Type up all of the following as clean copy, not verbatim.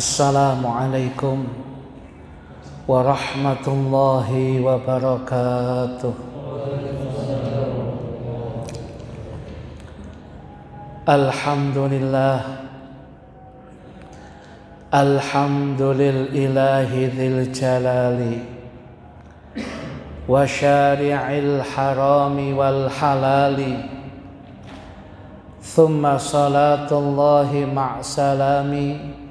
Assalamualaikum warahmatullahi wabarakatuh. Alhamdulillah, alhamdulillahi dzil jalali wa syari'il harami wal halali. Thumma salatullahi ma'salami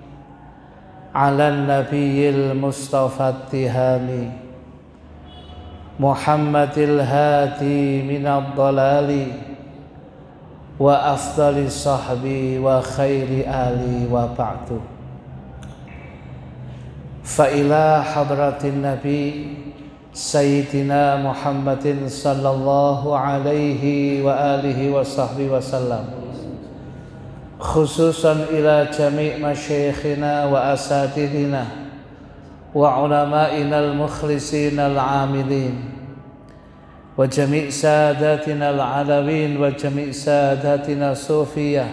ala nabiyil mustafa tihami Muhammadil hadi minad dalali wa afdali sahbi wa khairi ali wa ba'du. Fa ila hadratin nabi sayyidina Muhammadin sallallahu alaihi wa alihi wa sahbihi wasallam, khususan ila jami' masyayikhina wa asatidina wa ulama'ina al-mukhlisina al-amilin wa jami' sadatina al-alawin wa jami' sadatina sufiyah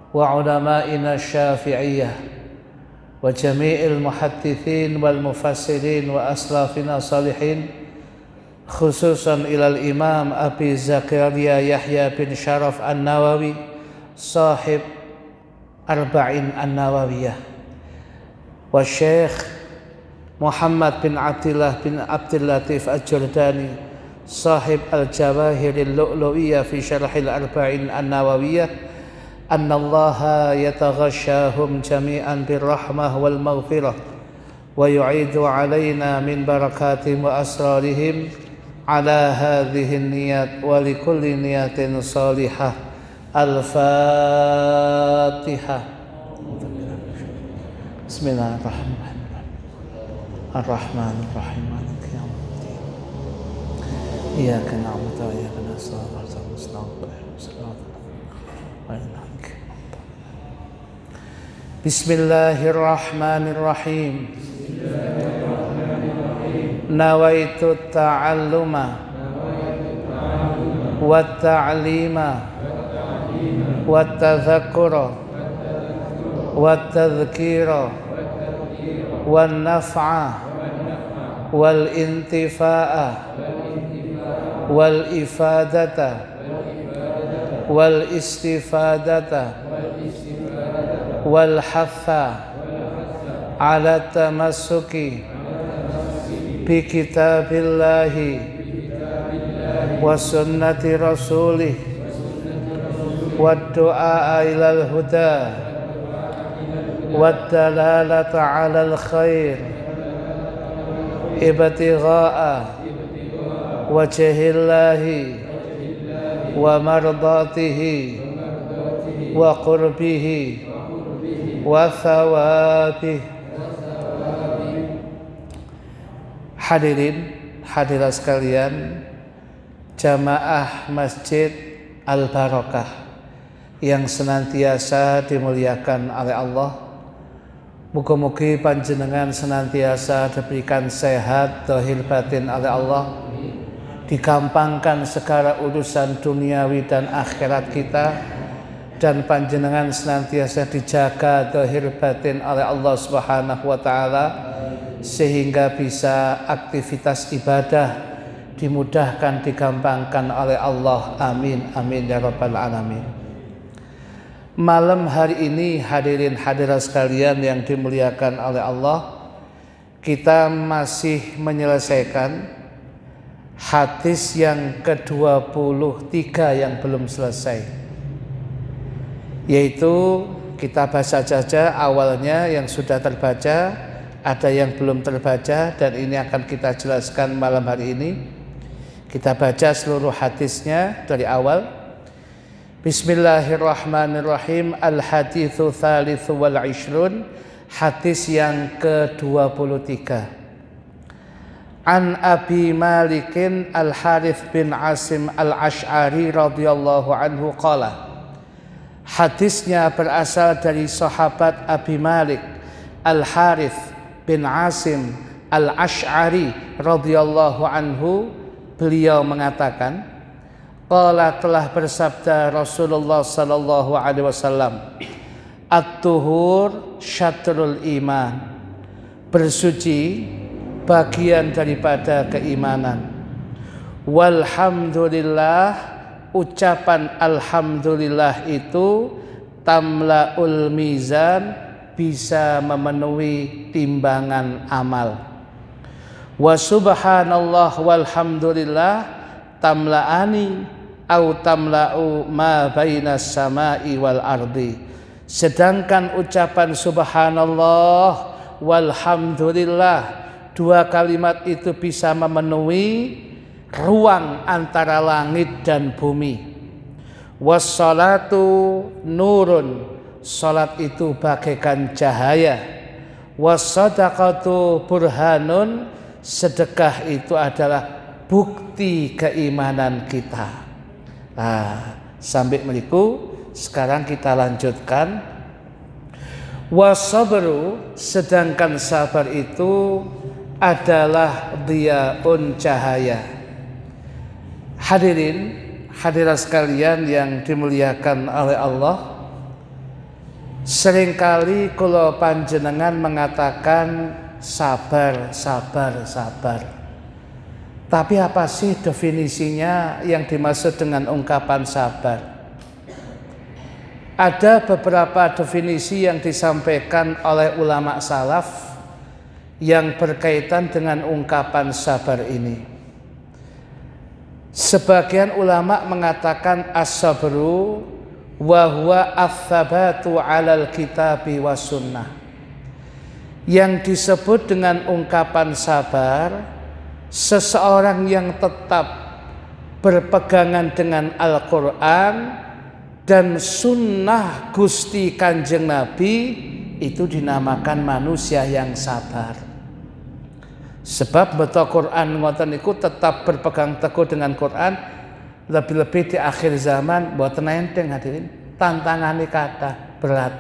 wa ulama'ina syafi'iyah wa jami'il muhaddithin wal mufassirin wa aslafina salihin, khususan ila al-imam Abi Zakaria Yahya bin Sharaf an-Nawawi sahib Arba'in an-Nawawiyah, wa Syekh Muhammad bin Abdullah bin Abdul Latif al-Jurdani sahib al-Jawahiril Lu'lu'iyah fi syarhil Arba'in an-Nawawiyah, anna Allaha yataghashahum jami'an birrahmah wal maghfirah wa yu'idu alaina min barakatihim wa asrarihim ala hadhihi niyat wa likulli niyatin salihah. Al-Fatihah. Bismillahirrahmanirrahim. Ar-Rahmanir-Rahim. Maliki yaumiddin. Iyyaka na'budu wa iyyaka nasta'in. Bismillahirrahmanirrahim. Nawaitu ta'alluma wa ta'lima والتذكر والتذكير والنفع والانتفاع والإفادة والاستفادة والحث على التمسك بكتاب الله وسنة رسوله والدعاء إلى الهدى والدلالة على الخير ابتغاء وجه الله ومرضاته وقربه وثوابه. Hadirin hadirat sekalian, jamaah Masjid Al-Barakah yang senantiasa dimuliakan oleh Allah, muga-mugi panjenengan senantiasa diberikan sehat zahir batin oleh Allah, digampangkan segala urusan duniawi dan akhirat kita, dan panjenengan senantiasa dijaga zahir batin oleh Allah Subhanahu wa taala sehingga bisa aktivitas ibadah dimudahkan, digampangkan oleh Allah. Amin amin ya rabbal alamin. Malam hari ini hadirin hadirat sekalian yang dimuliakan oleh Allah, kita masih menyelesaikan hadis yang ke-23 yang belum selesai, yaitu kita baca saja awalnya yang sudah terbaca, ada yang belum terbaca, dan ini akan kita jelaskan malam hari ini. Kita baca seluruh hadisnya dari awal. Bismillahirrahmanirrahim. Al-hadithu thalithu wal ishrun, hadis yang ke-23. An Abi Malikin Al-Harith bin Asim Al-Ash'ari radhiyallahu anhu qala. Hadisnya berasal dari sahabat Abi Malik Al-Harith bin Asim Al-Ash'ari radhiyallahu anhu. Beliau mengatakan, qala, telah bersabda Rasulullah sallallahu alaihi wasallam, At-tuhur syatrul iman. Bersuci bagian daripada keimanan. Walhamdulillah, ucapan alhamdulillah itu tamlaul mizan, bisa memenuhi timbangan amal. Wa subhanallah walhamdulillah tamla'ani au tamla'u ma bainas samai wal ardi. Sedangkan ucapan subhanallah walhamdulillah, dua kalimat itu bisa memenuhi ruang antara langit dan bumi. Wassalatu nurun, salat itu bagaikan cahaya. Wassadaqatu burhanun, sedekah itu adalah bukti keimanan kita. Sampai meliku. Sekarang kita lanjutkan. Wasabru, sedangkan sabar itu adalah diyaun, cahaya. Hadirin hadirat sekalian yang dimuliakan oleh Allah, seringkali kula panjenengan mengatakan sabar, sabar, sabar. Tapi apa sih definisinya yang dimaksud dengan ungkapan sabar? Ada beberapa definisi yang disampaikan oleh ulama salaf yang berkaitan dengan ungkapan sabar ini. Sebagian ulama mengatakan as-sabru wa huwa ats-tsabatu 'alal kitabi was sunnah. Yang disebut dengan ungkapan sabar, seseorang yang tetap berpegangan dengan Al-Quran dan sunnah Gusti Kanjeng Nabi, itu dinamakan manusia yang sabar. Sebab betul Quran ngoten niku tetap berpegang teguh dengan Quran, lebih-lebih di akhir zaman mboten enteng hadirin, tantangannya kata berat.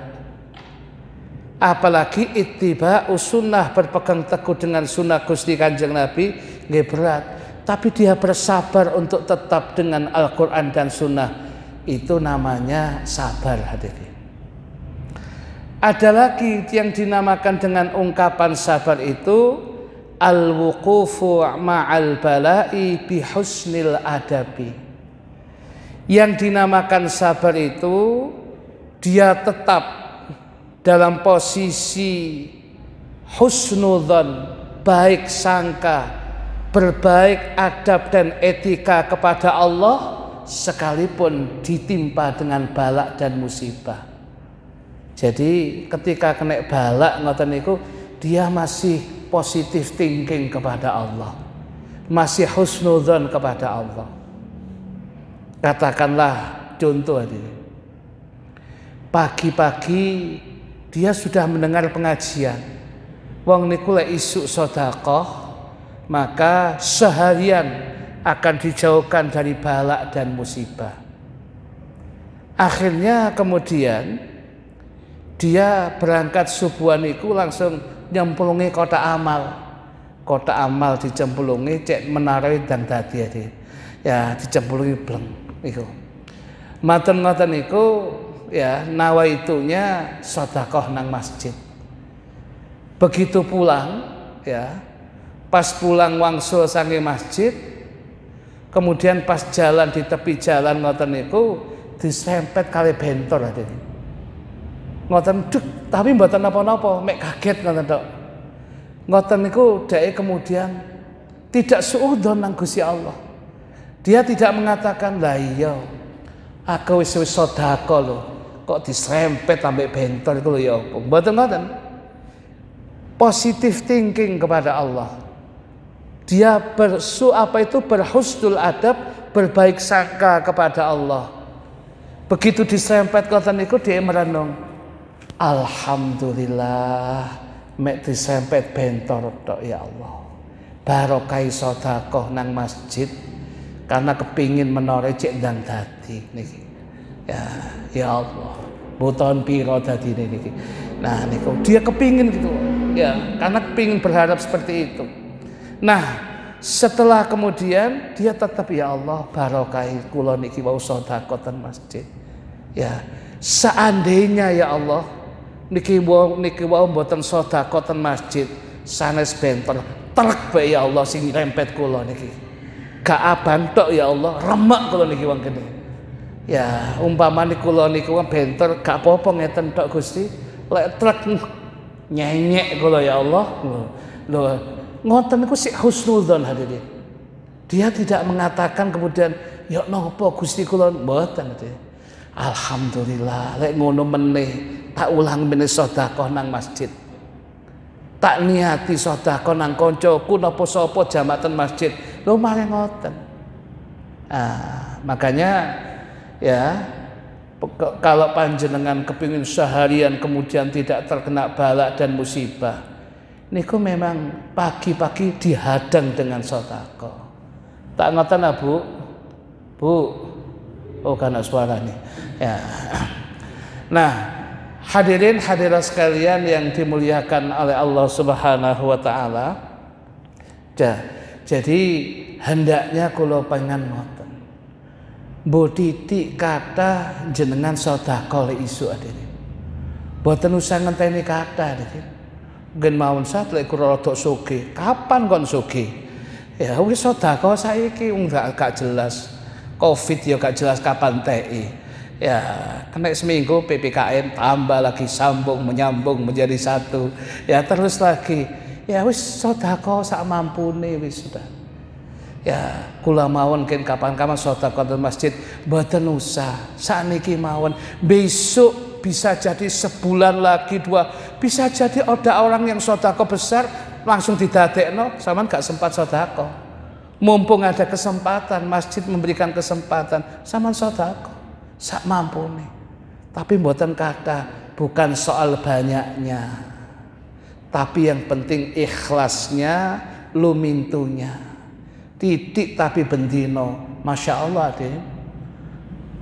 Apalagi ittiba sunnah, berpegang teguh dengan sunnah Gusti Kanjeng Nabi, nggih berat. Tapi dia bersabar untuk tetap dengan Al-Quran dan sunnah, itu namanya sabar hadirin. Ada lagi yang dinamakan dengan ungkapan sabar itu al-wuqufu ma'al bala'i bihusnil adabi. Yang dinamakan sabar itu dia tetap dalam posisi husnudzon, baik sangka, berbaik adab dan etika kepada Allah, sekalipun ditimpa dengan balak dan musibah. Jadi ketika kena balak ngoten niku, dia masih positive thinking kepada Allah, masih husnudzon kepada Allah. Katakanlah contoh ini, pagi-pagi dia sudah mendengar pengajian, wong niku lek isuk sedekah, maka seharian akan dijauhkan dari balak dan musibah. Akhirnya kemudian dia berangkat subuhan niku langsung nyemplungi kota amal. Kota amal dicemplungi cek menarai dan dadi ya dicemplungi bleng niku. Maten-maten niku ya nawaitunya sedekah nang masjid. Begitu pulang ya, pas pulang wangsul sange masjid, kemudian pas jalan di tepi jalan ngoten niku disempet kali bentor hadirin. Ngoten duk, tapi mboten napa-napa, mek kaget ngoten tok. Ngoten niku dhek kemudian tidak suudzon nang Gusti Allah. Dia tidak mengatakan, "Lah iya, aku wis sedekah lho, kok disempet ambek bentor iku lho ya apa." Mboten ngoten. Positive thinking kepada Allah. Dia berhusnul adab, berbaik sangka kepada Allah. Begitu disempet ngoten niku dia merenung, alhamdulillah mek disempet bentor tok ya Allah. Barokah sedekah nang masjid karena kepingin menore cek ndang dadi niki. Ya Allah. Buton piro dadi niki. Nah niku dia kepingin gitu. Ya, karena kepingin berharap seperti itu. Nah, setelah kemudian dia tetap ya Allah barokai kula niki wau sedekah ten masjid. Ya, seandainya ya Allah niki wau mboten sedekah ten masjid sanes benter trek bae ya Allah sing rempet kula niki. Gak abang tok ya Allah, remek kula niki wong kene. Ya, umpamane kula niku benter gak apa-apa ngeten tok Gusti. Lek trek nyenyek kula ya Allah. Lho, ngoten niku sik husnudzon hadirin. Dia tidak mengatakan kemudian ya napa Gusti kula mboten. Alhamdulillah lek ngono meneh tak ulang meneh sedekah nang masjid. Tak niati sedekah nang kancaku napa sapa jamaatan masjid. Lho malah ngoten. Makanya ya kalau panjenengan kepingin seharian kemudian tidak terkena bala dan musibah, niku memang pagi-pagi dihadang dengan sedekah. Tak ngoten Bu? Bu. Oh karena suara nih. Ya. Nah, hadirin hadirat sekalian yang dimuliakan oleh Allah Subhanahu wa taala. Jadi hendaknya kula pengen ngoten. Mbok titik kata jenengan sedekah le isu hadirin. Mboten usah ngenteni kata hadirin. Ngen mawon sak lek kula rada sugih. Kapan kon sugih? Ya wis sedekah saiki gak jelas. Covid ya gak jelas kapan TI. Ya, kena seminggu PPKM tambah lagi sambung menyambung menjadi satu. Ya terus lagi. Ya wis sedekah sak mampune wis sudah. Ya kula mawon ken kapan-kapan sedekah di masjid mboten usah. Sakniki mawon besok bisa jadi sebulan lagi dua, bisa jadi ada orang yang sedekah besar langsung didadekno sampean gak sempat sedekah. Mumpung ada kesempatan, masjid memberikan kesempatan, sampean sedekah sak mampune. Tapi mboten kata, bukan soal banyaknya. Tapi yang penting ikhlasnya, lumintunya. Titik tapi bendino, masya Allah deh.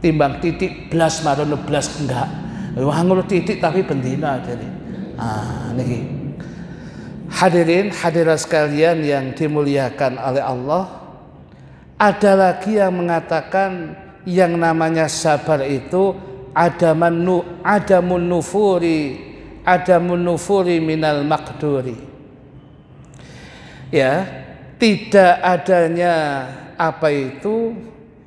Timbang titik belas marono belas enggak. Wah ngono titik tapi bendino deh. Niki. Hadirin hadirat sekalian yang dimuliakan oleh Allah, ada lagi yang mengatakan yang namanya sabar itu adamun nufuri minal maqduri. Ya, tidak adanya apa itu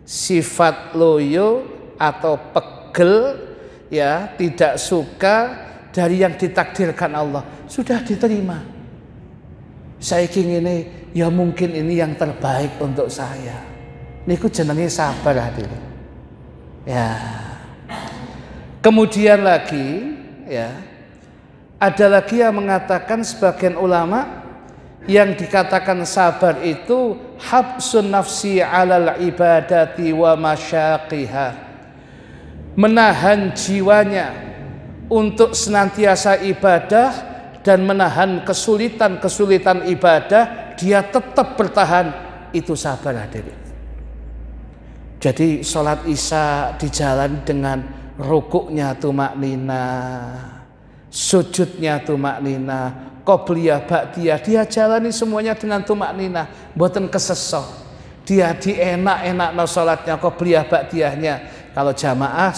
sifat loyo atau pegel, ya, tidak suka dari yang ditakdirkan Allah. Sudah diterima. Saya ingin ini, ya mungkin ini yang terbaik untuk saya. Niku jenenge sabar hadirin. Ya. Kemudian lagi, ya, ada lagi yang mengatakan sebagian ulama yang dikatakan sabar itu habsun nafsi alal ibadati wa masyaqiha. Menahan jiwanya untuk senantiasa ibadah dan menahan kesulitan-kesulitan ibadah, dia tetap bertahan, itu sabar hadirin. Jadi sholat isya dijalani dengan rukuknya tumaknina, sujudnya tumaknina, qobliyah ba'diyah, dia jalani semuanya dengan tumaknina, mboten kesesok. Dia dienak-enakno sholatnya, qobliyah ba'diyahnya. Kalau jamaah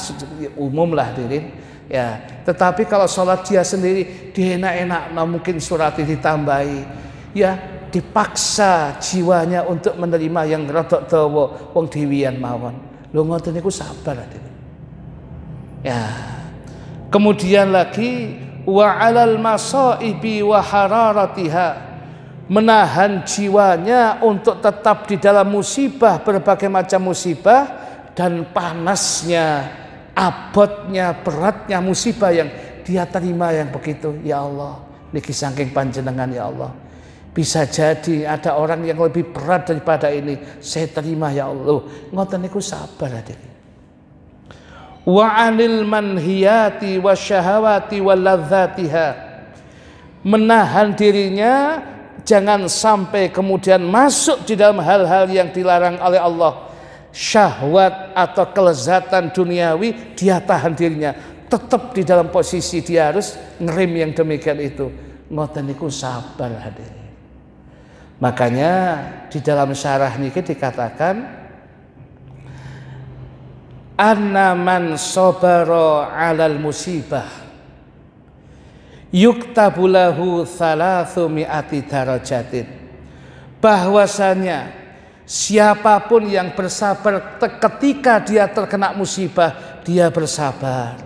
umum lah hadirin. Ya, tetapi kalau sholat dia sendiri dienak-enak, mungkin surat ditambahi, ya dipaksa jiwanya untuk menerima yang rodok dawa wong dewian mawon. Lho ngoten niku sabar hadirin. Ya. Kemudian lagi wa 'alal masaibi wa hararatiha, menahan jiwanya untuk tetap di dalam musibah, berbagai macam musibah dan panasnya, abotnya, beratnya musibah yang dia terima yang begitu. Ya Allah, niki saking panjenengan ya Allah. Bisa jadi ada orang yang lebih berat daripada ini, saya terima ya Allah. Ngoten niku sabar hadirin. Wa 'anil manhiyati wasyahawati waladzatiha, menahan dirinya jangan sampai kemudian masuk di dalam hal-hal yang dilarang oleh Allah. Syahwat atau kelezatan duniawi dia tahan dirinya, tetap di dalam posisi dia harus ngerim yang demikian itu. Ngoten niku sabar hadirin. Makanya di dalam syarah niki dikatakan anna man sabara 'alal musibah, yuktabulahu thalathumi'ati darajatin, bahwasanya siapapun yang bersabar ketika dia terkena musibah, dia bersabar.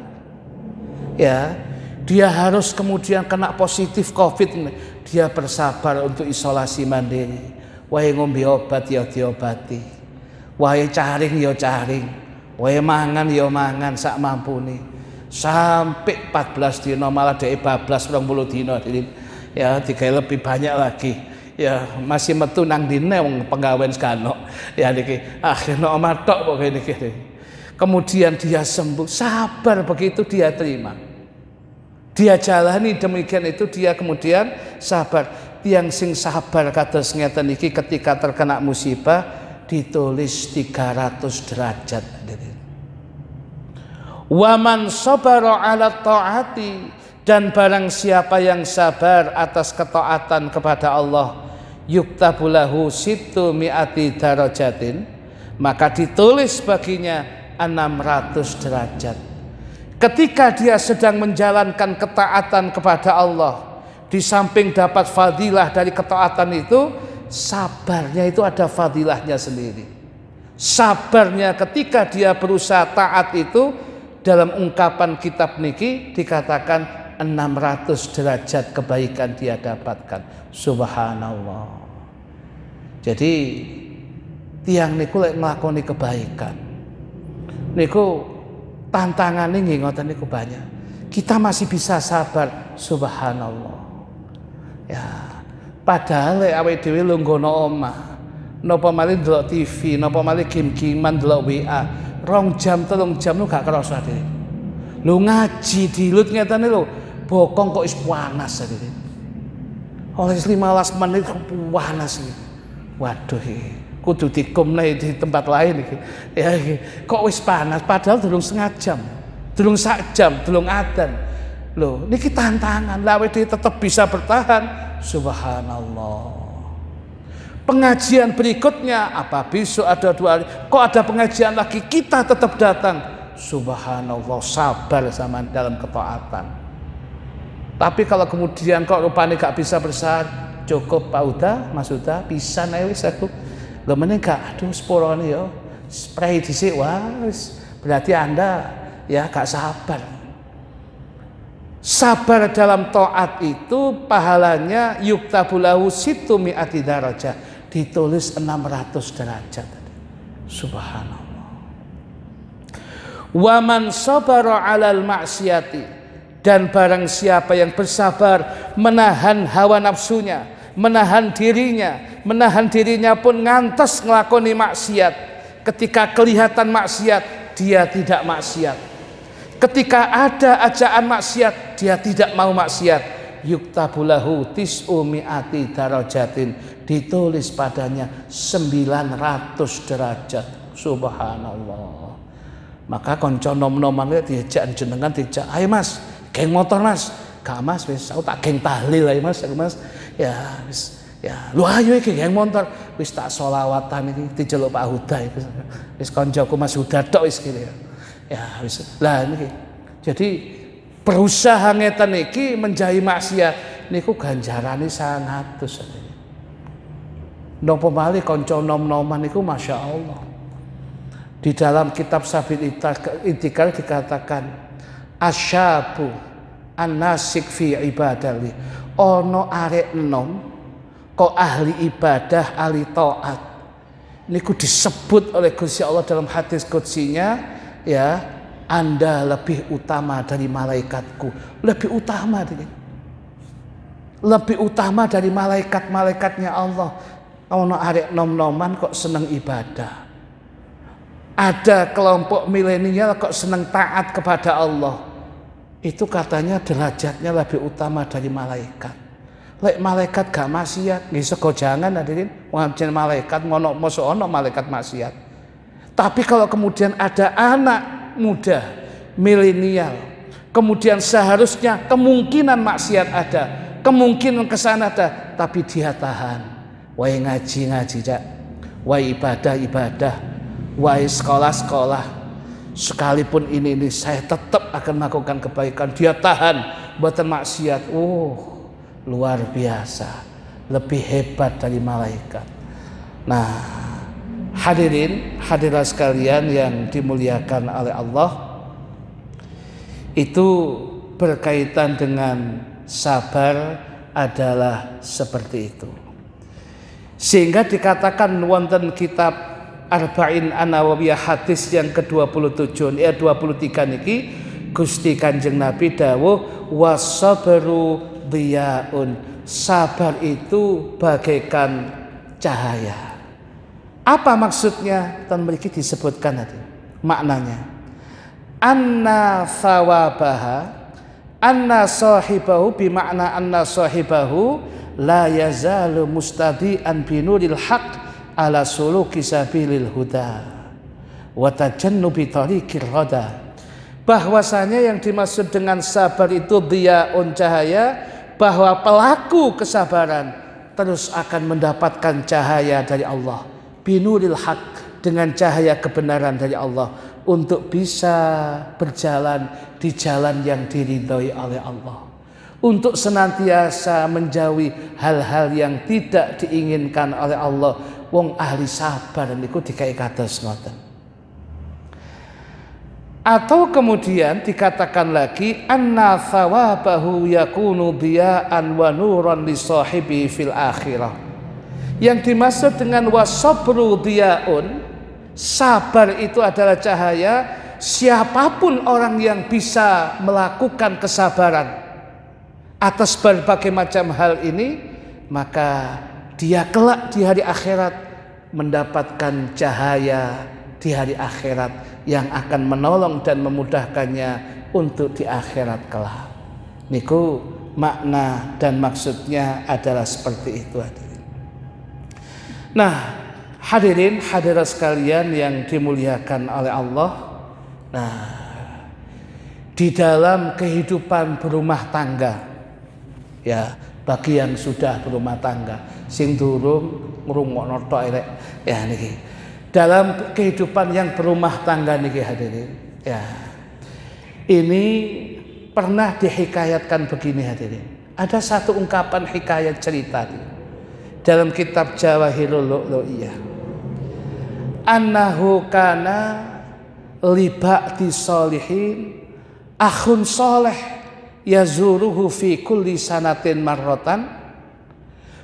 Ya, dia harus kemudian kena positif COVID, dia bersabar untuk isolasi mandiri. Wae ngombe obat ya diobati, wae caring ya caring, wae mangan ya mangan sak mampune. Sampai 14 dino, malah dhek 12 20 dino, ya digawe lebih banyak lagi. Ya masih metu nang dine wong penggawean sekano. Ya niki akhirnya omah tok kok niki. Kemudian dia sembuh, sabar begitu dia terima. Dia jalani demikian itu, dia kemudian sabar. Tiang sing sabar kados ngeten iki ketika terkena musibah ditulis 300 derajat. Waman sabara 'ala ta'ati, dan barang siapa yang sabar atas ketaatan kepada Allah, yuktabulahu sittu mi'ati darajatin, maka ditulis baginya 600 derajat. Ketika dia sedang menjalankan ketaatan kepada Allah, di samping dapat fadilah dari ketaatan itu, sabarnya itu ada fadilahnya sendiri. Sabarnya ketika dia berusaha taat itu, dalam ungkapan kitab niki dikatakan 600 derajat kebaikan dia dapatkan. Subhanallah. Jadi tiang niku lek nglakoni kebaikan niku tantangannya nggih ngoten niku banyak. Kita masih bisa sabar. Subhanallah. Ya, padahal lek awake dhewe lungguhna omah, napa malih ndelok TV, napa malih game-gamean ndelok WA, 2 jam 3 jam lu gak kerasa dhewe. Lu ngaji dilut ngeten lho, bokong kok is panas dhewe. Oleh 15 menit panas iki. Waduh iki, kudu dikumne di tempat lain iki. Ya iki, kok wis panas padahal durung setengah jam. Durung sak jam, durung adzan. Loh, niki tantangan. Lah awake dhewe tetep bisa bertahan. Subhanallah. Pengajian berikutnya apa besok ada 2 hari, kok ada pengajian lagi kita tetap datang. Subhanallah, sabar sama dalam ketaatan. Tapi kalau kemudian kok rupanya gak bisa bersabar, cukup Pak Uda, Mas Uda, bisa naik wis aku. Lho meneh gak, aduh sepurone yo. Spray dhisik wis. Berarti Anda ya gak sabar. Sabar dalam taat itu pahalanya yuktabulahu sittu mi'ati darajah, ditulis 600 derajat. Subhanallah. Waman sabara 'alal maksiati, dan barang siapa yang bersabar menahan hawa nafsunya, menahan dirinya pun ngantos ngelakoni maksiat. Ketika kelihatan maksiat, dia tidak maksiat. Ketika ada ajaan maksiat, dia tidak mau maksiat. Yuktabulahu tis'u mi'ati darajatin, ditulis padanya 900 derajat. Subhanallah. Maka konco nom-noman diajak jenengan, diajak, ayo mas, geng motor mas. Gak mas, wis aku tak geng tahlil ayo mas, ya wis, ya lu ayo iki geng motor, wis tak sholawatan iki dijeluk Pak Huda iki. Wis koncoku Mas Huda tok wis kene ya. Ya wis. Lah niki. Jadi berusaha ngeten niki menjauhi maksiat niku ganjarane 100. Napa malih kanca nom-noman niku masyaallah. Di dalam kitab Sabil Itikal dikatakan asyabu an-nasik fi ibadali. Ono arek enom kok ahli ibadah, ahli taat. Niku disebut oleh Gusti Allah dalam hadis qudsinya, ya, Anda lebih utama dari malaikatku. Lebih utama dari malaikat-malaikatnya Allah. Ono arek nom-noman kok seneng ibadah. Ada kelompok milenial kok seneng taat kepada Allah. Itu katanya derajatnya lebih utama dari malaikat. Lek malaikat gak maksiat, nggih sego jangan hadirin, wong malaikat ngono mosok ono malaikat maksiat. Tapi kalau kemudian ada anak muda, milenial, kemudian seharusnya kemungkinan maksiat ada, kemungkinan kesana ada, tapi dia tahan. Wae ngaji-ngaji jak, wae ibadah-ibadah, wae sekolah-sekolah, sekalipun ini saya tetap akan melakukan kebaikan. Dia tahan, mboten maksiat. Luar biasa, lebih hebat dari malaikat. Nah, hadirin hadirat sekalian yang dimuliakan oleh Allah, itu berkaitan dengan sabar adalah seperti itu. Sehingga dikatakan wonten kitab Arba'in An-Nawawiyah hadis yang ke-27 ya 23 niki, Gusti Kanjeng Nabi dawuh wasabru diyaun, sabar itu bagaikan cahaya. Apa maksudnya? Dan mriki disebutkan tadi maknanya. Anna thawabaha anna sahibahu, bimakna anna sahibahu la yazalu mustadian binuril haq ala suluki sabilil huda wa tajannubi tariqir rada. Bahwasanya yang dimaksud dengan sabar itu diyaun, cahaya, bahwa pelaku kesabaran terus akan mendapatkan cahaya dari Allah, binuril haq, dengan cahaya kebenaran dari Allah, untuk bisa berjalan di jalan yang diridhoi oleh Allah, untuk senantiasa menjauhi hal-hal yang tidak diinginkan oleh Allah. Wong ahli sabar niku dikai kados ngoten. Atau kemudian dikatakan lagi anna thawabahu yakunu diya'an wa nuran li sahibi fil akhirah. Yang dimaksud dengan wasabru diya'un, sabar itu adalah cahaya. Siapapun orang yang bisa melakukan kesabaran atas berbagai macam hal ini, maka dia kelak di hari akhirat mendapatkan cahaya di hari akhirat yang akan menolong dan memudahkannya untuk di akhirat kelak. Niku makna dan maksudnya adalah seperti itu, hadirin. Nah, hadirin hadirat sekalian yang dimuliakan oleh Allah. Nah, di dalam kehidupan berumah tangga, ya, bagi yang sudah berumah tangga, sing durung ngrungokno tok elek, ya niki. Dalam kehidupan yang berumah tangga niki hadirin, ya, ini pernah dihikayatkan begini hadirin. Ada satu ungkapan hikayat cerita dalam kitab Jawahirul Lu'lu'iyah. Annahu kana li ba'di sholihin akhun sholeh yazuruhu fi kulli sanatin marratan,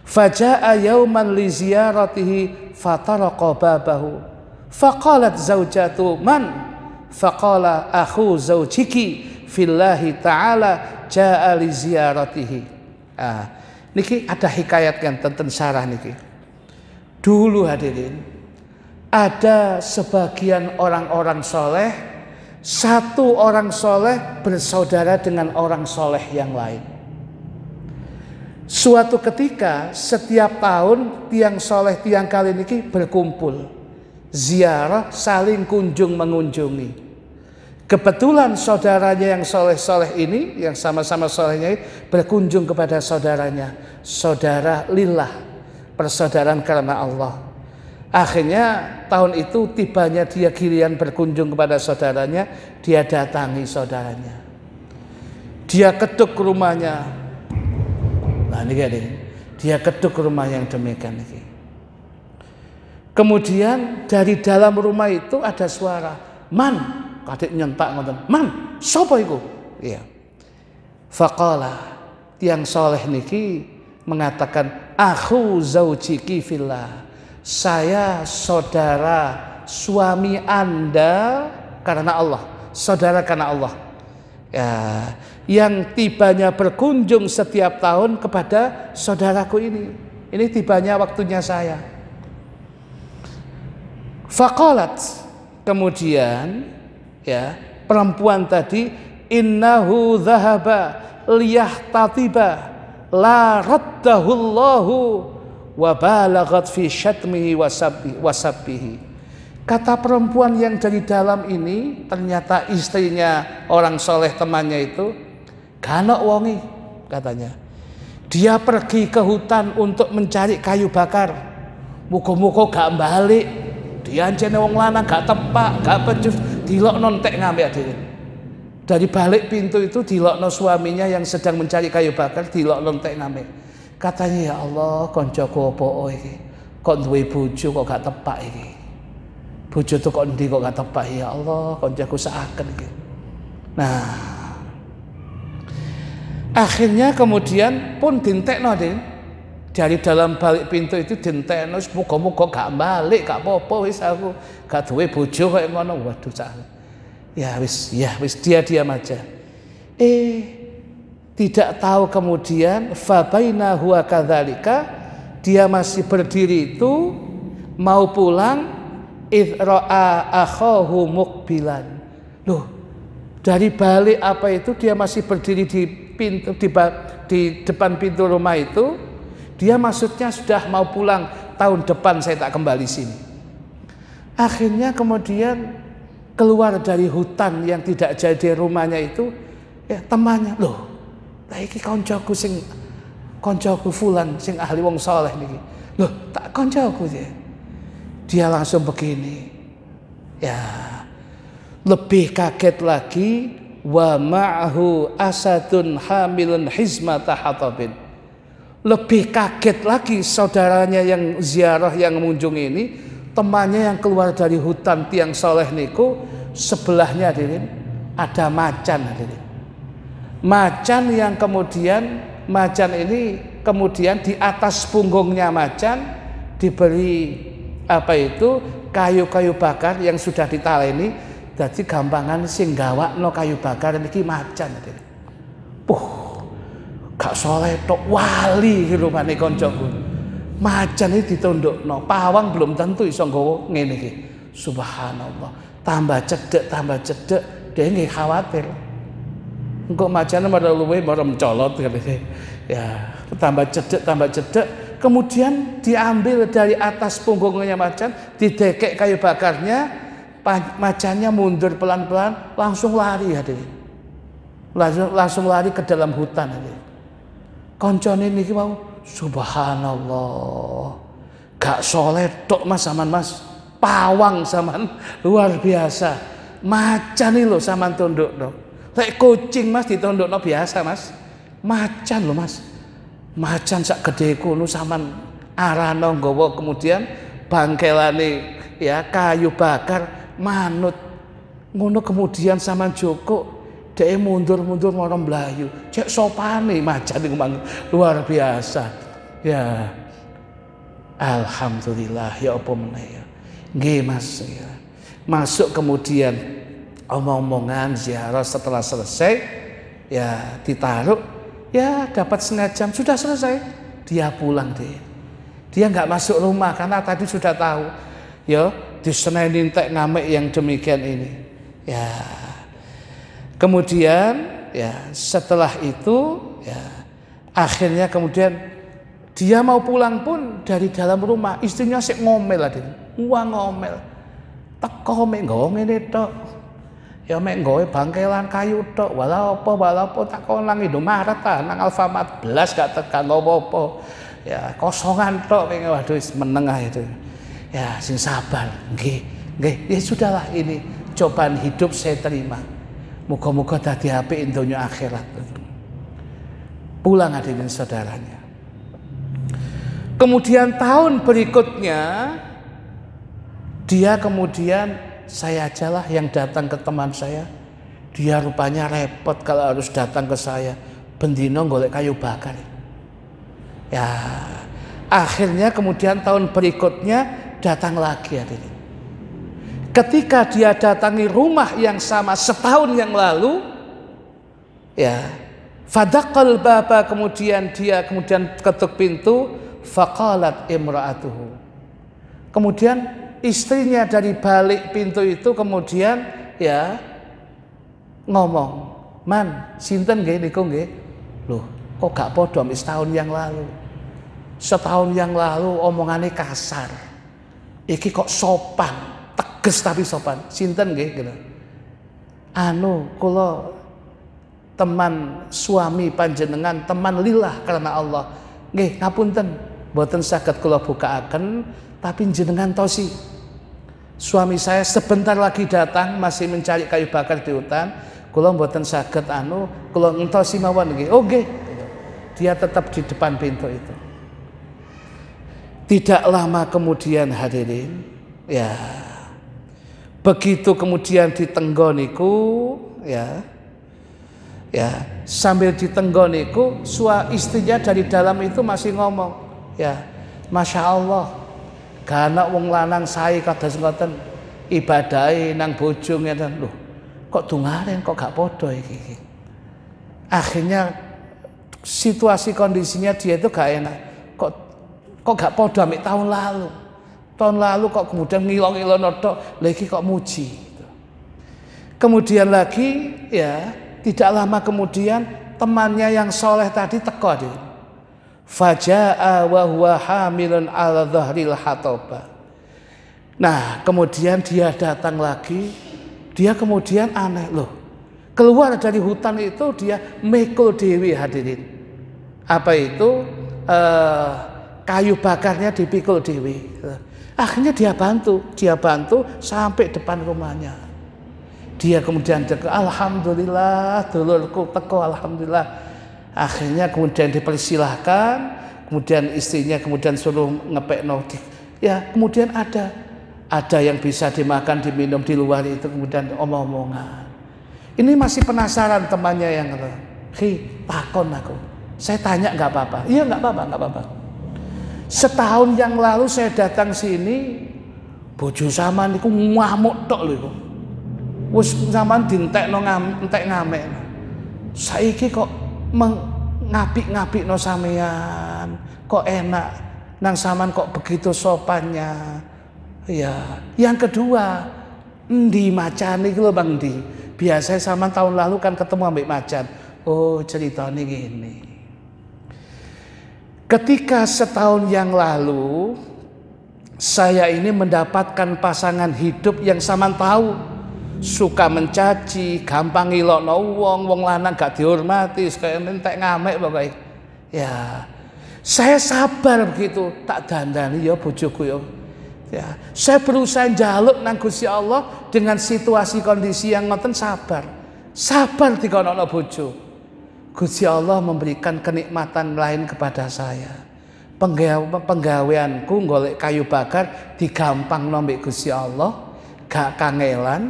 faja'a yauman li ziyaratihi fataraqa babahu faqalat zaujatu man, faqala akhu zaujiki fillahi ta'ala ja'a li ziyaratihi. Niki ada hikayat yang tenten sarah niki. Dulu hadirin, ada sebagian orang-orang soleh, satu orang soleh bersaudara dengan orang soleh yang lain. Suatu ketika setiap tahun tiang soleh tiang kali niki berkumpul, ziarah, saling kunjung mengunjungi. Kebetulan saudaranya yang soleh-soleh ini, yang sama-sama solehnya ini, berkunjung kepada saudaranya, saudara lillah, persaudaraan karena Allah. Akhirnya tahun itu tibanya dia giliran berkunjung kepada saudaranya, dia datangi saudaranya, dia ketuk rumahnya. Nah ini kan, dia ketuk rumah yang demikian ini. Kemudian dari dalam rumah itu ada suara, man, kadek nyentak ngoten, man, sapa iku? Iya. Faqala, tiang soleh niki mengatakan, akhu zaujiki fillah, saya saudara suami Anda karena Allah, saudara karena Allah. Ya, yang tibanya berkunjung setiap tahun kepada saudaraku ini. Ini tibanya waktunya saya. Faqalat, kemudian ya, perempuan tadi, innahu dhahaba liyahtatiba la raddahullahu wa balaghat fi syatmihi wasabbihi. Kata perempuan yang dari dalam ini, ternyata istrinya orang soleh temannya itu, kanok wongi katanya. Dia pergi ke hutan untuk mencari kayu bakar. Muga-muga gak balik. Dia anjene wong lanang gak tepak, gak becus, dilok nontek ngambil hadirin. Dari balik pintu itu dilokno suaminya yang sedang mencari kayu bakar, dilokno entek ngamik. Katanya, ya Allah, koncoku opo iki? Kok duwe bojo kok gak tepak iki? Bojo tuh kok ndi kok gak tepak, ya Allah, koncoku seaken iki. Nah, akhirnya kemudian pun dintekno Den. Dari dalam balik pintu itu dintekno, muga-muga gak balik, gak apa-apa wis aku gak duwe bojo kaya ngono. Waduh, ya wis dia diam aja. Tidak tahu kemudian fabaina huwa kadzalika, dia masih berdiri itu mau pulang, idh ra'a akhahu muqbilan. Loh, dari balik apa itu dia masih berdiri di pintu di depan pintu rumah itu, dia maksudnya sudah mau pulang, tahun depan saya tak kembali sini. Akhirnya kemudian keluar dari hutan yang tidak jadi rumahnya itu, temannya, loh, iki koncoku fulan sing ahli wong saleh niki. Loh, tak koncoku dia. Dia langsung begini. Ya, lebih kaget lagi, wa ma'ahu asadun hamilun hizmata hatabin. Lebih kaget lagi saudaranya yang ziarah yang mengunjungi ini, temannya yang keluar dari hutan tiang soleh niku, sebelahnya hadirin ada macan hadirin. Macan yang kemudian macan ini kemudian di atas punggungnya macan diberi apa itu kayu-kayu bakar yang sudah ditaleni, jadi gampangan sing gawakno kayu bakar niki macan hadirin. Gak soleh tok, wali rumane koncoku. Macan ini ditundukno, pawang belum tentu iso nggawa ngene iki. Subhanallah. Tambah cedek, dia nggih khawatir. Engko macane malah luwe malah mencolot katanya. Ya, tambah cedek, kemudian diambil dari atas punggungnya macan, didekek kayu bakarnya, macannya mundur pelan-pelan, langsung lari hadirin. Langsung lari ke dalam hutan hadirin. Koncone niki mau, subhanallah, gak soleh tok mas saman mas, pawang saman luar biasa, macan ini loh saman tunduk dok, kayak kucing mas ditunduk no biasa mas, macan loh mas, macan sak gede kuno saman arano nggawa kemudian bangkelane ya kayu bakar manut ngono kemudian saman joko. Dia mundur-mundur mau melayu, cek sopane macan itu luar biasa. Ya, alhamdulillah ya apa meneh ya. Nggih Mas ya. Masuk kemudian omong-omongan ziarah setelah selesai ya ditaruh ya dapat setengah jam sudah selesai. Dia pulang dia nggak masuk rumah karena tadi sudah tahu ya disenenin tek ngamek yang demikian ini. Ya. Kemudian ya setelah itu ya akhirnya kemudian dia mau pulang pun dari dalam rumah istrinya sik ngomel adik, ngomel. Teko mek nggawa ngene tok. Ya mek nggawe bangkelan kayu tok, walau apa tak kon nang Indomaret ta, nang Alfamart belas gak tekan apa-apa. Ya kosongan tok mek waduh wis meneng ae itu. Ya sing sabar, nggih. Ya sudahlah ini cobaan hidup saya terima. Moga-moga dadi apik donya akhirat. Pulang hadirin saudaranya. Kemudian tahun berikutnya dia kemudian saya ajalah yang datang ke teman saya. Dia rupanya repot kalau harus datang ke saya. Bendino golek kayu bakar. Ya, akhirnya kemudian tahun berikutnya datang lagi hadirin. Ketika dia datangi rumah yang sama setahun yang lalu, ya, fadaqal baba kemudian dia ketuk pintu, faqalat imra'atuhu. Kemudian istrinya dari balik pintu itu kemudian ya ngomong, "Man, sinten nggih niku nggih?" Loh, kok gak padha setahun yang lalu. Setahun yang lalu omongannya kasar. Iki kok sopan. Tegas tapi sopan. Sinten nggih gitu. Kula teman suami panjenengan, teman lillah karena Allah. Nggih, ngapunten, mboten saged kula bukaaken, tapi jenengan tosi. Suami saya sebentar lagi datang masih mencari kayu bakar di hutan. kula mboten saged kula ngentosi mawon nggih. Oh nggih. Dia tetap di depan pintu itu. Tidak lama kemudian hadirin, ya. Begitu kemudian ditenggoniku, ya. Ya, sambil ditenggoniku, istrinya dari dalam itu masih ngomong, ya, Masya Allah, karena wong lanang saya kados ngoten ibadahi nang bojo ngeten lho. Kok dungaren kok gak podo iki. Akhirnya situasi kondisinya dia itu gak enak. Kok gak podo ambek tahun lalu. Tahun lalu kok kemudian ngilong-ngilong tok, lagi kok muji gitu. Kemudian lagi ya, tidak lama kemudian temannya yang soleh tadi teko dia. Faja'a wa huwa hamilun ala dhahril hatoba. Nah, kemudian dia datang lagi, dia kemudian aneh loh. Keluar dari hutan itu dia mekul dewi hadirin. Apa itu? Kayu bakarnya dipikul dewi. Akhirnya dia bantu sampai depan rumahnya. Dia kemudian cek, alhamdulillah, dulurku teko, alhamdulillah. Akhirnya kemudian dipersilahkan, kemudian istrinya kemudian suruh ngepek nodik. Ya, kemudian ada yang bisa dimakan, diminum di luar itu, kemudian omong-omongan. Ini masih penasaran temannya yang takon aku. Saya tanya nggak apa-apa. Iya nggak apa-apa. Setahun yang lalu saya datang sini, bojo sampean niku ngamuk tok lho iku. Wis sampean dientekno entek ngamek. Saiki kok ngapik-ngapikno sampean. Kok enak nang sampean kok begitu sopannya. Ya, yang kedua, endi macane iki lho Bang Di. Biasanya sampean tahun lalu kan ketemu ambek macan. Oh, ceritane gini. Ketika setahun yang lalu saya ini mendapatkan pasangan hidup yang sampean tahu, suka mencaci, gampang ngilokno wong lanang gak dihormati, kayak entek ngamek pokoknya. Ya, saya sabar begitu, tak dandani ya bojoku ya. Ya, saya berusaha njaluk nang Gusti Allah dengan situasi kondisi yang ngoten sabar. Sabar dikono bojo. Gusti Allah memberikan kenikmatan lain kepada saya. Penggaweanku golek kayu bakar digampang nombek Gusti Allah, gak kangelan,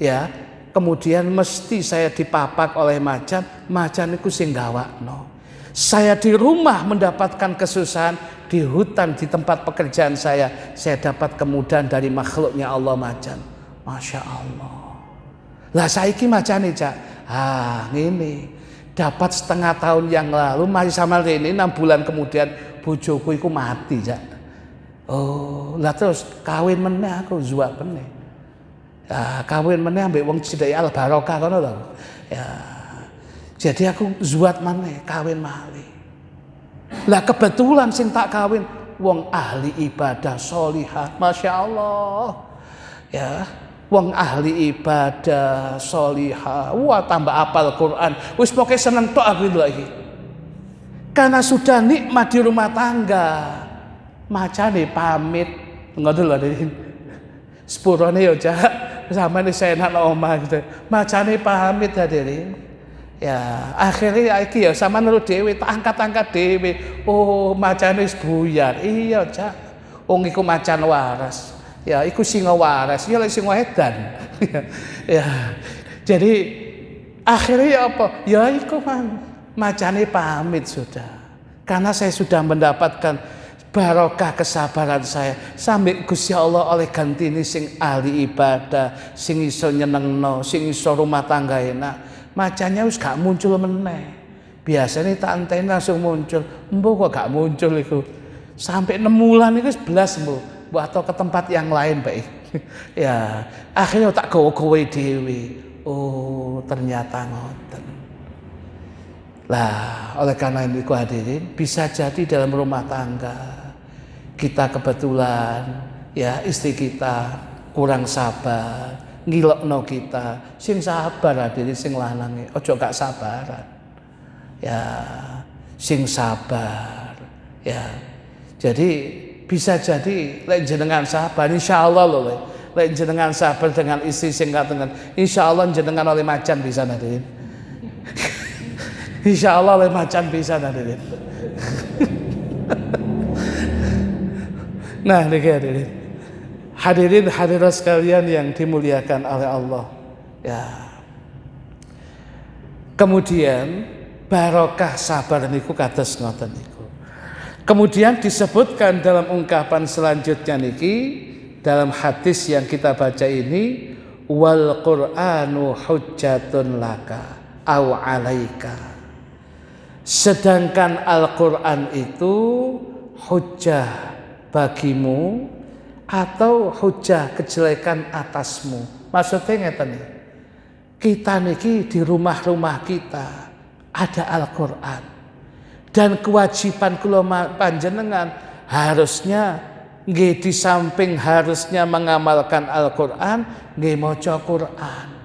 ya. Kemudian mesti saya dipapak oleh macan iku sing gawakno. Saya di rumah mendapatkan kesusahan, di hutan di tempat pekerjaan saya dapat kemudahan dari makhluknya Allah macan. Masya Allah. Lah saiki macane Cak. Ngene. Dapat setengah tahun yang lalu masih sama ini 6 bulan kemudian bojoku iku mati Cak. Oh, lah terus kawin meneh aku zuwak meneh. Ya, kawin meneh ambek wong cedhek al barokah ngono lho. Ya. Jadi aku zuwat maneh, kawin malih. Lah kebetulan sing tak kawin wong ahli ibadah sholihah, Masya Allah. Ya, wong ahli ibadah sholihah. Wah, tambah apal Quran. Wis pokoke seneng tok aku lagi. Karena sudah nikmat di rumah tangga. Macane pamit, ngoten lho Din. Sepurone yo Cak, sampeyan wis enak nang omah gitu. Macane pamit hadirin. Ya, akhirnya iki ya sama nurut dhewe, tak angkat-angkat dhewe. Oh, macane wis buyar. Iya, Cak. Wong iku macan waras. Ya, iku singa waras. Ya lek singa edan. Ya. Jadi akhirnya apa? Ya iku macane pamit sudah. Karena saya sudah mendapatkan barokah kesabaran saya. Sampai Gusti Allah oleh gantine sing ahli ibadah, sing iso nyenengno, sing iso rumah tangga enak. Macannya wis gak muncul meneh. Biasanya tak anteni langsung muncul. Mbok kok gak muncul iku. Sampai 6 bulan iku wis belas mbok. Mbok atau ke tempat yang lain baik. Ya, akhirnya tak gowo-gowo dhewe. Oh, ternyata ngoten. Lah, oleh karena itu hadirin, bisa jadi dalam rumah tangga kita kebetulan ya istri kita kurang sabar. Ngilokno kita, sing sabar hadirin sing lanange, ojo gak sabaran. Ya, sing sabar. Ya. Jadi bisa jadi lek jenengan sabar insyaallah lho lek jenengan sabar dengan istri sing katengen, insyaallah jenengan oleh macan bisa hadirin. Insyaallah oleh macan bisa hadirin. Nah, niki hadirin. Hadirin hadirat sekalian yang dimuliakan oleh Allah. Ya. Kemudian barokah sabar niku kados ngoten niku. Kemudian disebutkan dalam ungkapan selanjutnya niki dalam hadis yang kita baca ini, wal Qur'anu hujjatun laka au alaika. Sedangkan Al-Qur'an itu hujjah bagimu atau hujjah kejelekan atasmu. Maksudnya ngeten nih. Kita niki di rumah-rumah kita ada Al-Qur'an. Dan kewajiban kula panjenengan harusnya nggih di samping harusnya mengamalkan Al-Qur'an, nggih maca Qur'an.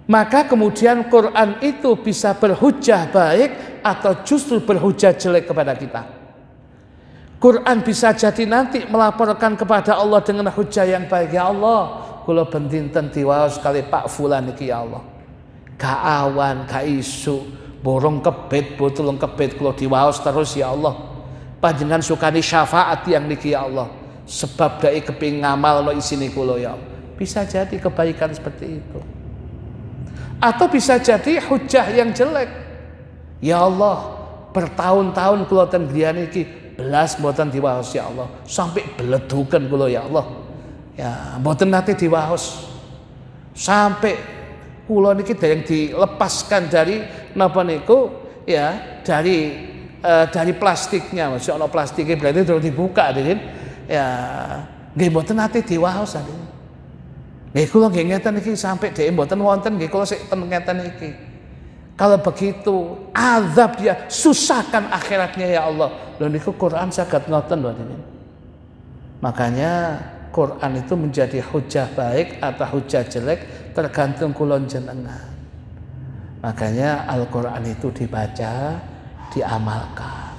Maka kemudian Qur'an itu bisa berhujjah baik atau justru berhujjah jelek kepada kita. Quran bisa jadi nanti melaporkan kepada Allah dengan hujah yang baik. Ya Allah, kula bendinten diwaos kali Pak Fulan iki ya Allah. Gak awan, gak isu, borong kebet, botolong kebet kula diwaos terus ya Allah. Panjenengan sukani syafaat yang niki ya Allah. Sebab dai keping ngamal no isine kula ya Allah. Bisa jadi kebaikan seperti itu. Atau bisa jadi hujah yang jelek. Ya Allah, bertahun-tahun kula ten griyane iki belas mboten diwaos ya Allah, sampai beledukan kula ya Allah. Ya, mboten nate diwaos. Sampai kula niki dereng dilepaskan dari napa niku ya, dari plastiknya. Masya Allah plastiknya berarti terus dibuka hadirin. Ya, nggih mboten nate diwaos hadirin. Nggih kula nggih ngeten iki sampai dhek mboten wonten nggih kula sik ten ngeten iki. Kalau begitu azab dia, susahkan akhiratnya ya Allah. Lho niku Quran saged ngoten lho ini. Makanya Quran itu menjadi hujah baik atau hujah jelek tergantung kula jenengan. Makanya Al-Quran itu dibaca, diamalkan.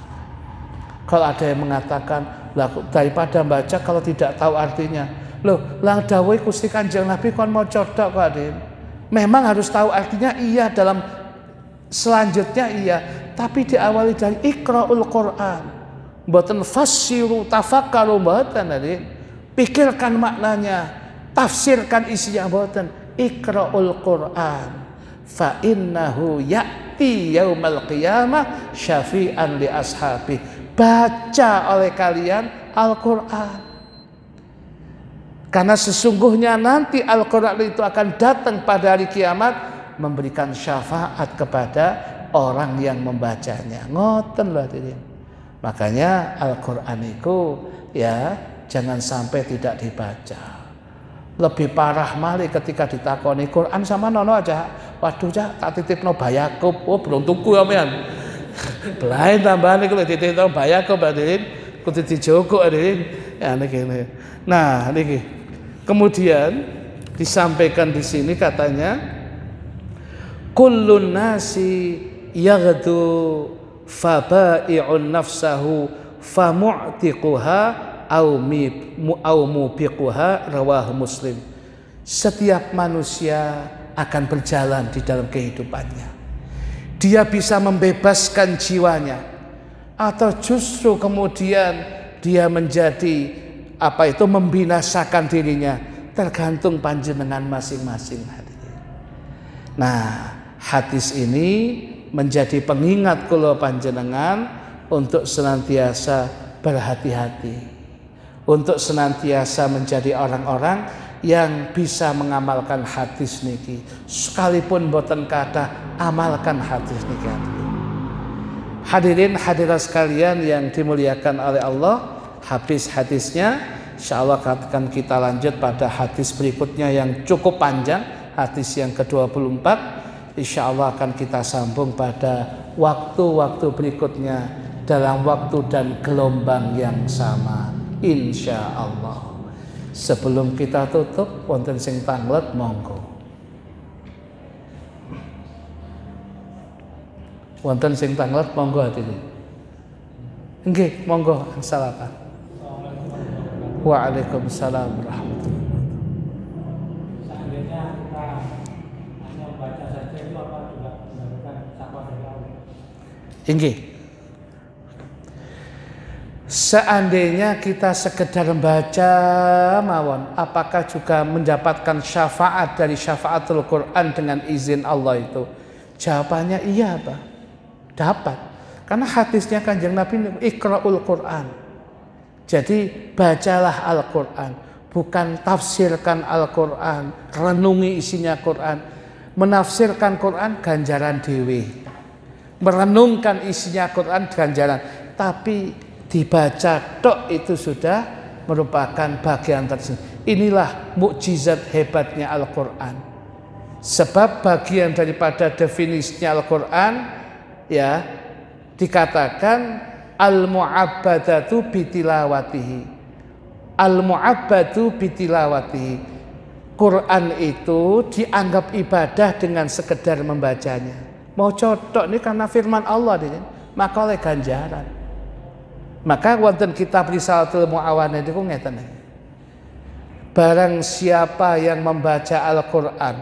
Kalau ada yang mengatakan, lah daripada baca kalau tidak tahu artinya. Loh, lang dawuh Gusti Kanjeng Nabi kon maca tok kok Adin. Memang harus tahu artinya iya dalam selanjutnya iya, tapi diawali dari Iqra'ul Quran. Mboten fassiru tafakkaru mboten Adin. Pikirkan maknanya, tafsirkan isinya mboten. Iqra'ul Quran fa innahu ya'ti yaumal qiyamah syafi'an li ashabi. Baca oleh kalian Al-Quran. Karena sesungguhnya nanti Al-Quran itu akan datang pada hari kiamat memberikan syafaat kepada orang yang membacanya. Ngoten loh hadirin. Makanya Al-Quran itu ya jangan sampai tidak dibaca. Lebih parah mali ketika ditakoni Quran sama nono aja. Waduh cak tak titipno Bayakub. Oh belum tuku ya men. Belain tambahan kalau titipno Bayakub hadirin. Kudu dijogo hadirin. Ya niki. Nah niki. Kemudian disampaikan di sini katanya kullun nasi yaghdu fabai'un nafsahu famu'tiquha au mubiquha rawahu Muslim. Setiap manusia akan berjalan di dalam kehidupannya. Dia bisa membebaskan jiwanya atau justru kemudian dia menjadi membinasakan dirinya, tergantung panjenengan masing-masing. Nah, hadis ini menjadi pengingat kula panjenengan untuk senantiasa berhati-hati, untuk senantiasa menjadi orang-orang yang bisa mengamalkan hadis niki. Sekalipun boten kata amalkan hadis niki. Hadirin hadirat sekalian yang dimuliakan oleh Allah, habis hadisnya, insyaallah akan kita lanjut pada hadis berikutnya yang cukup panjang, hadis yang ke-24. Insyaallah akan kita sambung pada waktu-waktu berikutnya dalam waktu dan gelombang yang sama, insyaallah. Sebelum kita tutup, wonten sing tanglet monggo. Wonten sing tanglet monggo hadirin. Nggih, monggo silakan. Waalaikumsalam warahmatullahi wabarakatuh. Inggih. Seandainya kita sekedar membaca mawon, apakah juga mendapatkan syafaat dari syafaatul Quran dengan izin Allah itu? Jawabannya iya, Pak. Dapat. Karena hadisnya Kanjeng Nabi, Iqra'ul Quran. Jadi bacalah Al-Quran, bukan tafsirkan Al-Quran, renungi isinya Quran. Menafsirkan Quran ganjaran dewe, merenungkan isinya Quran ganjaran, tapi dibaca tok itu sudah merupakan bagian tersendiri. Inilah mukjizat hebatnya Al-Quran. Sebab bagian daripada definisinya Al-Quran ya dikatakan al-mu'abbadatu bitilawatihi. Al-mu'abbadu bitilawatihi. Quran itu dianggap ibadah dengan sekedar membacanya. Mau cocok ini karena firman Allah ini, maka oleh ganjaran. Maka wonten kitab Risalatul Mu'awanah itu ngeten. Barang siapa yang membaca Al-Quran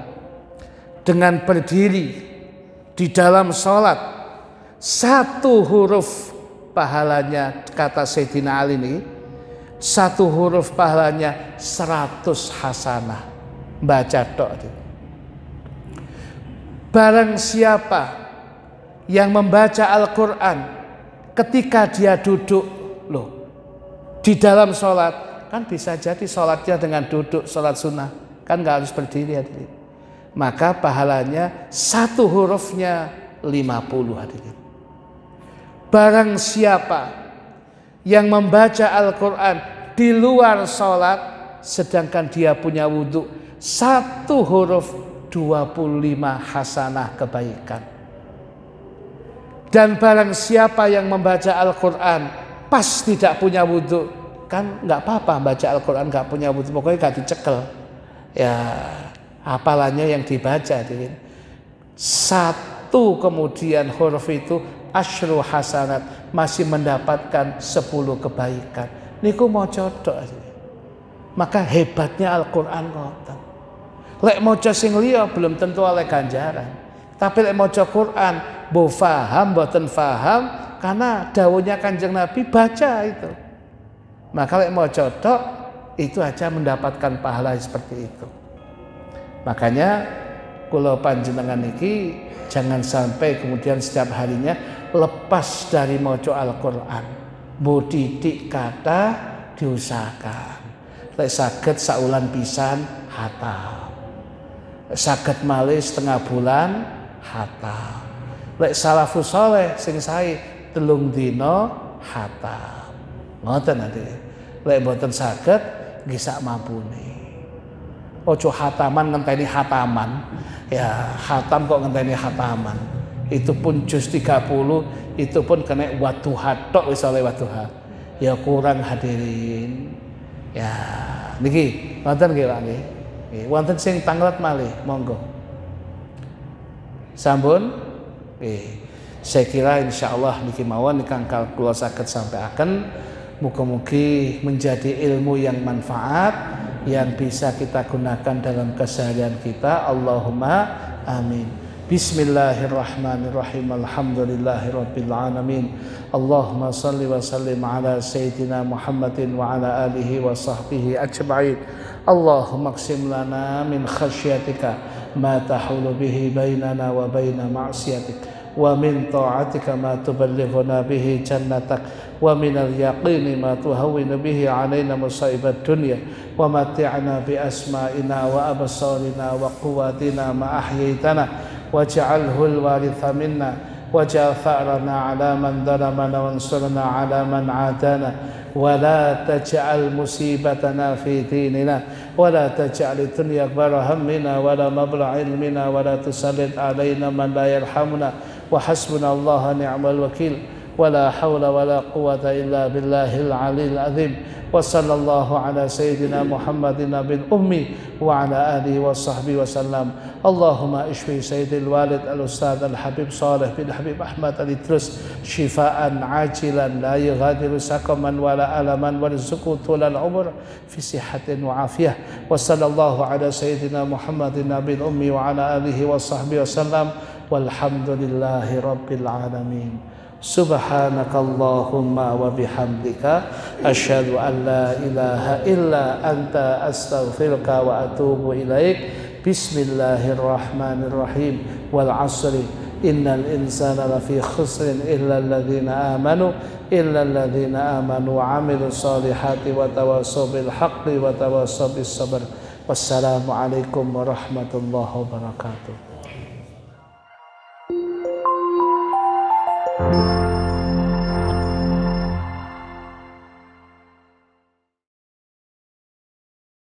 dengan berdiri di dalam sholat, satu huruf pahalanya, kata Sayyidina Ali ini, satu huruf pahalanya 100 hasanah. Baca tok. Barang siapa yang membaca Al-Quran ketika dia duduk, di dalam sholat, kan bisa jadi sholatnya dengan duduk, sholat sunnah, kan nggak harus berdiri hadirin. Maka pahalanya satu hurufnya 50 hadirin. Barang siapa yang membaca Al-Quran di luar sholat, sedangkan dia punya wudhu, satu huruf 25 hasanah kebaikan. Dan barang siapa yang membaca Al-Quran pas tidak punya wudhu, kan nggak apa-apa baca Al-Quran nggak punya wudhu, pokoknya nggak dicekel. Ya hafalannya yang dibaca. Satu kemudian huruf itu asyru hasanat, masih mendapatkan 10 kebaikan. Niku mau codok. Maka hebatnya Al-Quran ngoten. Lek maca sing liya belum tentu oleh ganjaran. Tapi lek maca Quran, bo faham, boten faham, karena dawuhnya Kanjeng Nabi baca itu. Maka lek maca tok itu aja mendapatkan pahala seperti itu. Makanya kula panjenengan iki jangan sampai kemudian setiap harinya lepas dari maca Al-Quran. Bo titik kata diusahakan. Lek saged saulan pisan hatam. Saged malih setengah bulan hatam. Lek salafus saleh sing sae 3 dina hatam. Ngoten nanti. Lek boten saged nggih sak mampune. Ojo hataman ngenteni hataman. Ya, hatam kok ngenteni hataman. Itu pun juz 30, itu pun kena wadduha tok wis oleh wadduha. Ya kurang hadirin. Ya, niki wonten nggih Pak nggih. Wonten sing tanglet malih, monggo. Sampun? Saya kira insyaallah niki mawon ingkang kula saged sampaiaken, muga-mugi menjadi ilmu yang manfaat yang bisa kita gunakan dalam keseharian kita. Allahumma amin. Bismillahirrahmanirrahim. Alhamdulillahirabbil alamin. Allahumma shalli wa sallim ala sayyidina Muhammadin wa ala alihi wa sahbihi ajma'in. Allahumma qsim lana min khasyatika ma tahulu bihi bainana wa baina ma'siyatik, wa min ta'atika ma tuballighuna bihi jannatak, wa min al-yaqini ma tuhawwinu bihi alaina musaibat dunya, wa mati'na bi asma'ina wa absarina wa quwwatina ma ahyaitana waj'alhu al-waritha minna waj'al tha'rana 'ala man dhalamana wansurna 'ala man 'adana wa la taj'al musibatana fi dinina wa la taj'al ad-dunya akbara hammina wa la mablagha ilmina wa la tusallit 'alaina man la yarhamuna wa hasbunallahu ni'mal wakil wa la hawla wa la quwwata illa billahil 'aliyyil 'azim. Wa sallallahu ala sayyidina Muhammadin nabil ummi wa ala alihi wa sahbihi wa sallam. Allahumma ishfi sayyidil walid al-ustadz al-habib Saleh bin Habib Ahmad al-Idrus shifaan ajilan la yughadiru saqaman wala alaman warzuqhu tulal umur fi sihatin wa afiyah. Wa sallallahu ala sayyidina Muhammadin nabil ummi wa ala alihi wa sahbihi wa sallam. Walhamdulillahi rabbil alamin. Subhanakallahumma wa bihamdika asyhadu an la ilaha illa anta astaghfiruka wa atubu ilaik. Bismillahirrahmanirrahim. Wal 'asri innal insana lafi khusrin illa alladhina amanu wa 'amilus solihati wa tawassaw bil haqqi wa tawassaw bis sabr. Wassalamu alaikum warahmatullahi wabarakatuh.